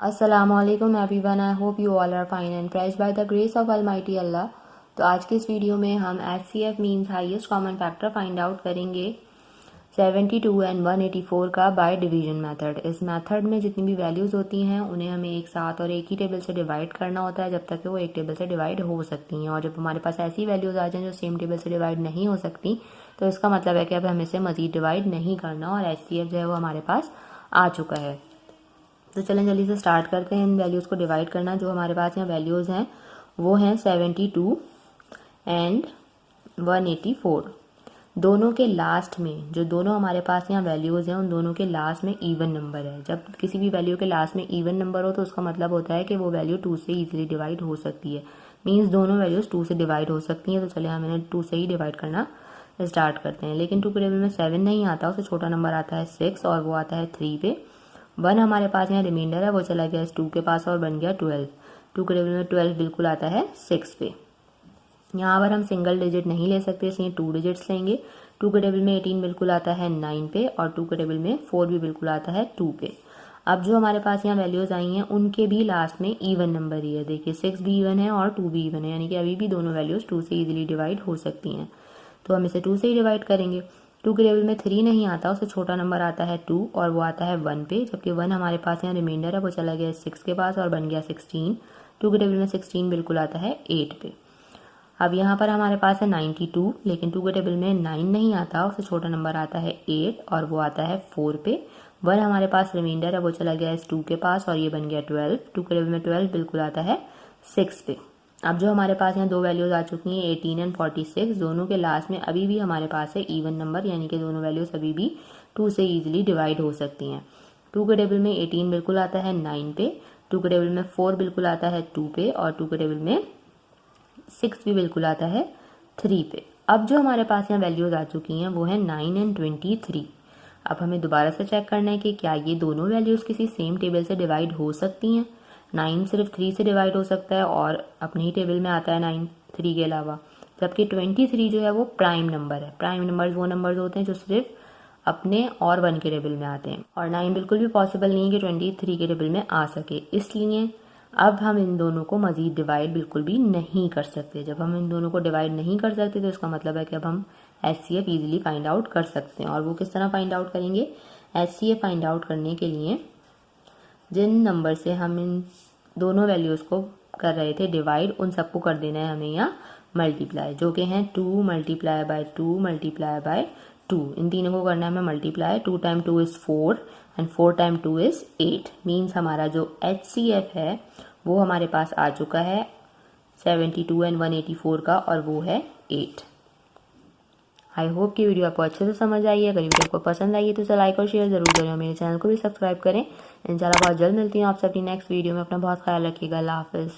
Assalamualaikum everyone, I hope you all are fine and praised by the grace of Almighty Allah। तो आज के इस video में हम HCF means highest common factor find out करेंगे 72 and 184 का by division method. इस method में जितनी भी वैल्यूज़ होती हैं उन्हें हमें एक साथ और एक ही टेबल से डिवाइड करना होता है जब तक कि वो एक टेबल से डिवाइड हो सकती हैं, और जब हमारे पास ऐसी वैल्यूज़ आ जाएं जो सेम टेबल से डिवाइड नहीं हो सकती तो इसका मतलब है कि अब हमें इसे मज़ीद डिवाइड नहीं करना और HCF जो है वो हमारे पास आ चुका है। तो चलें जल्दी से स्टार्ट करते हैं इन वैल्यूज़ को डिवाइड करना। जो हमारे पास यहाँ वैल्यूज़ हैं वो हैं 72 एंड 184। दोनों के लास्ट में जो दोनों हमारे पास यहाँ वैल्यूज़ हैं उन दोनों के लास्ट में इवन नंबर है। जब किसी भी वैल्यू के लास्ट में इवन नंबर हो तो उसका मतलब होता है कि वो वैल्यू 2 से ईजिली डिवाइड हो सकती है। मीन्स दोनों वैल्यूज़ 2 से डिवाइड हो सकती हैं। तो चले हम इन्हें 2 से ही डिवाइड करना स्टार्ट करते हैं। लेकिन 2 के टेबल में 7 नहीं आता, उससे छोटा नंबर आता है 6 और वो आता है 3 पे। 1 हमारे पास यहाँ रिमाइंडर है, वो चला गया इस 2 के पास और बन गया 12। 2 के टेबल में 12 बिल्कुल आता है 6 पे। यहाँ पर हम सिंगल डिजिट नहीं ले सकते इसलिए 2 डिजिट्स लेंगे। 2 के टेबल में 18 बिल्कुल आता है 9 पे और 2 के टेबल में 4 भी बिल्कुल आता है 2 पे। अब जो हमारे पास यहाँ वैल्यूज़ आई हैं उनके भी लास्ट में इवन नंबर ही है। देखिए 6 भी इवन है और 2 भी इवन है, यानी कि अभी भी दोनों वैल्यूज़ 2 से ईजिली डिवाइड हो सकती हैं। तो हम इसे 2 से ही डिवाइड करेंगे। 2 के टेबल में 3 नहीं आता, उससे छोटा नंबर आता है 2 और वो आता है 1 पे, जबकि 1 हमारे पास यहाँ रिमाइंडर है, वो चला गया 6 के पास और बन गया 16। 2 के टेबल में 16 बिल्कुल आता है 8 पे। अब यहाँ पर हमारे पास है 92, लेकिन 2 के टेबल में 9 नहीं आता, उससे छोटा नंबर आता है 8 और वो आता है 4 पे। 1 हमारे पास रिमाइंडर है, वो चला गया इस 2 के पास और ये बन गया 12। 2 के टेबल में 12 बिल्कुल आता है 6 पे। अब जो हमारे पास यहाँ दो वैल्यूज़ आ चुकी हैं 18 एंड 46, दोनों के लास्ट में अभी भी हमारे पास है इवन नंबर, यानी कि दोनों वैल्यूज़ अभी भी 2 से ईजिली डिवाइड हो सकती हैं। 2 के टेबल में 18 बिल्कुल आता है 9 पे, 2 के टेबल में 4 बिल्कुल आता है 2 पे और 2 के टेबल में 6 भी बिल्कुल आता है 3 पे। अब जो हमारे पास यहाँ वैल्यूज़ आ चुकी हैं वो है 9 एंड 23। अब हमें दोबारा से चेक करना है कि क्या ये दोनों वैल्यूज़ किसी सेम टेबल से डिवाइड हो सकती हैं। 9 सिर्फ 3 से डिवाइड हो सकता है और अपने ही टेबल में आता है 9 3 के अलावा, जबकि 23 जो है वो प्राइम नंबर है। प्राइम नंबर्स वो नंबर्स होते हैं जो सिर्फ अपने और 1 के टेबल में आते हैं, और 9 बिल्कुल भी पॉसिबल नहीं है कि 23 के टेबल में आ सके। इसलिए अब हम इन दोनों को मज़ीद डिवाइड बिल्कुल भी नहीं कर सकते। जब हम इन दोनों को डिवाइड नहीं कर सकते तो इसका मतलब है कि अब हम HCF ईजिली फाइंड आउट कर सकते हैं। और वो किस तरह फाइंड आउट करेंगे? HCF फाइंड आउट करने के लिए जिन नंबर से हम इन दोनों वैल्यूज़ को कर रहे थे डिवाइड, उन सबको कर देना है हमें यहाँ मल्टीप्लाई, जो कि हैं 2 मल्टीप्लाई बाय 2 मल्टीप्लाई बाय 2। इन तीनों को करना है हमें multiply. 2 time 2 is 4 and 4 time 2 is 8। Means हमारा जो HCF है वो हमारे पास आ चुका है 72 एंड 184 का, और वो है 8। आई होप कि वीडियो आपको अच्छे से समझ आई है। अगर वीडियो आपको पसंद आई है तो इसे लाइक और शेयर जरूर करें और मेरे चैनल को भी सब्सक्राइब करें। इंशाल्लाह बहुत जल्द मिलती हूँ आप सबकी नेक्स्ट वीडियो में। अपना बहुत ख्याल रखिएगा। अल्लाह हाफिज़।